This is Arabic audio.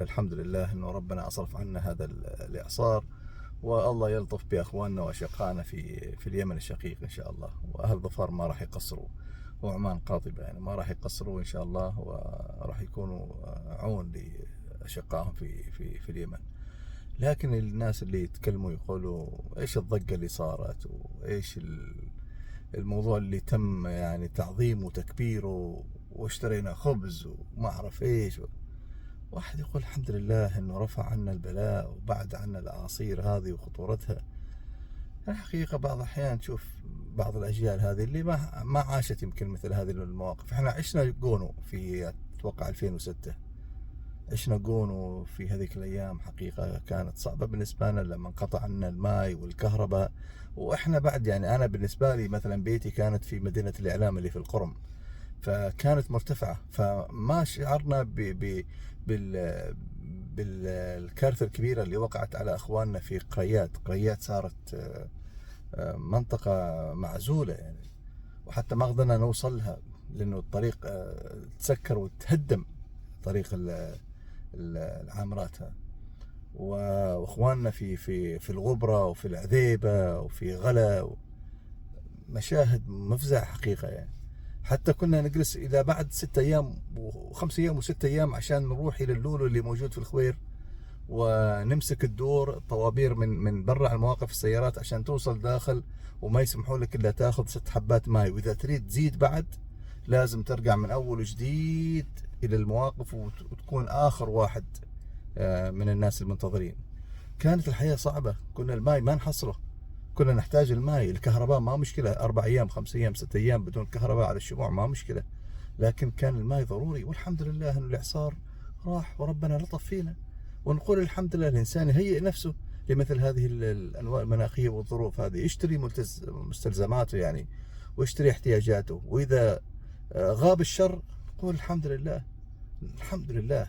الحمد لله أنه ربنا أصرف عنا هذا الإعصار، والله يلطف بأخواننا وأشقائنا في اليمن الشقيق إن شاء الله. وأهل ظفار ما راح يقصروا، وعمان قاطبة يعني ما راح يقصروا إن شاء الله، وراح يكونوا عون لأشقائهم في اليمن. لكن الناس اللي يتكلموا يقولوا إيش الضجة اللي صارت، وإيش الموضوع اللي تم يعني تعظيمه وتكبيره، واشترينا خبز وما أعرف إيش. واحد يقول الحمد لله انه رفع عنا البلاء وبعد عنا الاعاصير هذه وخطورتها. الحقيقة بعض الاحيان تشوف بعض الاجيال هذه اللي ما عاشت يمكن مثل هذه المواقف. احنا عشنا جونو في اتوقع 2006، عشنا جونو في هذيك الايام. حقيقة كانت صعبة بالنسبة لنا لما انقطع عنا الماء والكهرباء. واحنا بعد يعني انا بالنسبة لي مثلا بيتي كانت في مدينة الاعلام اللي في القرم، فكانت مرتفعة، فما شعرنا بال بالكارثة الكبيرة اللي وقعت على أخواننا في قريات صارت منطقة معزولة يعني، وحتى ما قدرنا نوصل لها لأنه الطريق تسكر وتهدم طريق العامرات. وأخواننا في الغبرة وفي العذيبة وفي غلا، مشاهد مفزعة حقيقة يعني. حتى كنا نجلس إلى بعد 6 أيام و5 أيام و6 أيام عشان نروح إلى اللولو اللي موجود في الخوير، ونمسك الدور الطوابير من برا على مواقف السيارات عشان توصل داخل، وما يسمحوا لك إلا تاخذ 6 حبات ماي، وإذا تريد تزيد بعد لازم ترجع من أول وجديد إلى المواقف وتكون آخر واحد من الناس المنتظرين. كانت الحياة صعبة، كنا الماي ما نحصله، كنا نحتاج الماء. الكهرباء ما مشكلة، 4 أيام 5 أيام 6 أيام بدون كهرباء على الشموع ما مشكلة، لكن كان الماء ضروري. والحمد لله أن الإعصار راح وربنا لطف فينا، ونقول الحمد لله. الإنسان يهيئ نفسه لمثل هذه الأنواع المناخية والظروف هذه، يشتري مستلزماته يعني، ويشتري احتياجاته، وإذا غاب الشر قول الحمد لله. الحمد لله.